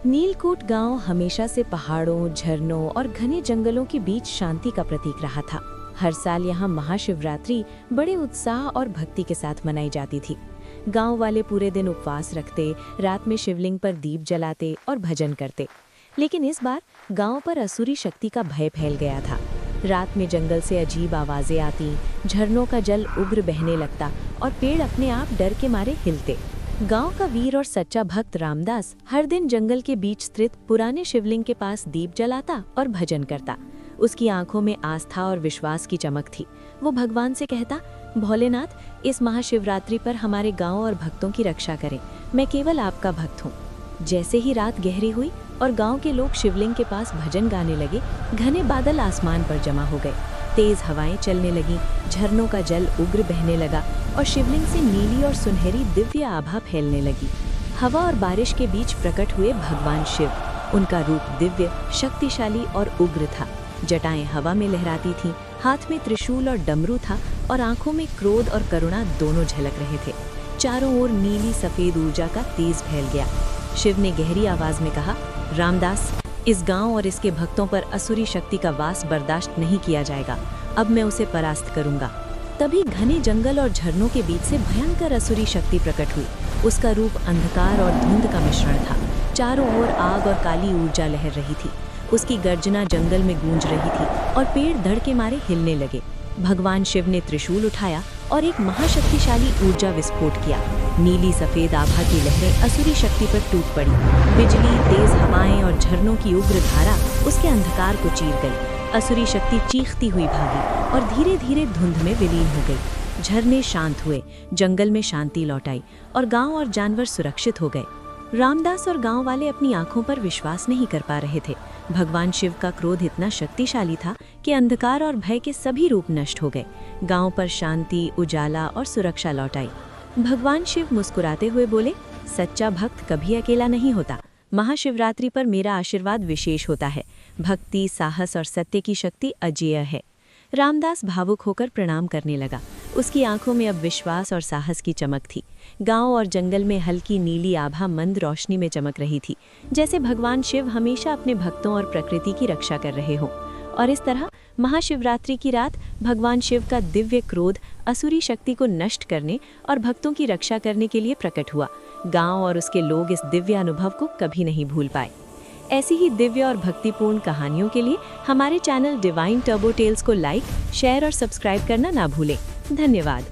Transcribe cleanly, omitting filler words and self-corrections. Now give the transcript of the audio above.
नीलकूट गांव हमेशा से पहाड़ों, झरनों और घने जंगलों के बीच शांति का प्रतीक रहा था। हर साल यहाँ महाशिवरात्रि बड़े उत्साह और भक्ति के साथ मनाई जाती थी। गांव वाले पूरे दिन उपवास रखते, रात में शिवलिंग पर दीप जलाते और भजन करते। लेकिन इस बार गांव पर असुरी शक्ति का भय फैल गया था। रात में जंगल से अजीब आवाजें आती, झरनों का जल उग्र बहने लगता और पेड़ अपने आप डर के मारे हिलते। गांव का वीर और सच्चा भक्त रामदास हर दिन जंगल के बीच स्थित पुराने शिवलिंग के पास दीप जलाता और भजन करता। उसकी आंखों में आस्था और विश्वास की चमक थी। वो भगवान से कहता, भोलेनाथ, इस महाशिवरात्रि पर हमारे गांव और भक्तों की रक्षा करें। मैं केवल आपका भक्त हूँ। जैसे ही रात गहरी हुई और गांव के लोग शिवलिंग के पास भजन गाने लगे, घने बादल आसमान पर जमा हो गए। तेज हवाएं चलने लगीं, झरनों का जल उग्र बहने लगा और शिवलिंग से नीली और सुनहरी दिव्य आभा फैलने लगी। हवा और बारिश के बीच प्रकट हुए भगवान शिव। उनका रूप दिव्य, शक्तिशाली और उग्र था। जटाएं हवा में लहराती थीं, हाथ में त्रिशूल और डमरू था और आंखों में क्रोध और करुणा दोनों झलक रहे थे। चारों ओर नीली सफेद ऊर्जा का तेज फैल गया। शिव ने गहरी आवाज में कहा, रामदास, इस गांव और इसके भक्तों पर असुरी शक्ति का वास बर्दाश्त नहीं किया जाएगा। अब मैं उसे परास्त करूंगा। तभी घने जंगल और झरनों के बीच से भयंकर असुरी शक्ति प्रकट हुई। उसका रूप अंधकार और धुंध का मिश्रण था। चारों ओर आग और काली ऊर्जा लहर रही थी। उसकी गर्जना जंगल में गूंज रही थी और पेड़ धड़ के मारे हिलने लगे। भगवान शिव ने त्रिशूल उठाया और एक महाशक्तिशाली ऊर्जा विस्फोट किया। नीली सफेद आभा की लहरें असुरी शक्ति पर टूट पड़ी। बिजली, तेज हवाएं और झरनों की उग्र धारा उसके अंधकार को चीर गई। असुरी शक्ति चीखती हुई भागी और धीरे धीरे धुंध में विलीन हो गई। झरने शांत हुए, जंगल में शांति लौट आई और गांव और जानवर सुरक्षित हो गए। रामदास और गांव वाले अपनी आंखों पर विश्वास नहीं कर पा रहे थे। भगवान शिव का क्रोध इतना शक्तिशाली था कि अंधकार और भय के सभी रूप नष्ट हो गए। गांव पर शांति, उजाला और सुरक्षा लौट आई। भगवान शिव मुस्कुराते हुए बोले, सच्चा भक्त कभी अकेला नहीं होता। महाशिवरात्रि पर मेरा आशीर्वाद विशेष होता है। भक्ति, साहस और सत्य की शक्ति अजेय है। रामदास भावुक होकर प्रणाम करने लगा। उसकी आंखों में अब विश्वास और साहस की चमक थी। गांव और जंगल में हल्की नीली आभा मंद रोशनी में चमक रही थी, जैसे भगवान शिव हमेशा अपने भक्तों और प्रकृति की रक्षा कर रहे हों। और इस तरह महाशिवरात्रि की रात भगवान शिव का दिव्य क्रोध असुरी शक्ति को नष्ट करने और भक्तों की रक्षा करने के लिए प्रकट हुआ। गांव और उसके लोग इस दिव्य अनुभव को कभी नहीं भूल पाए। ऐसी ही दिव्य और भक्तिपूर्ण कहानियों के लिए हमारे चैनल डिवाइन टर्बो टेल्स को लाइक, शेयर और सब्सक्राइब करना ना भूलें। धन्यवाद।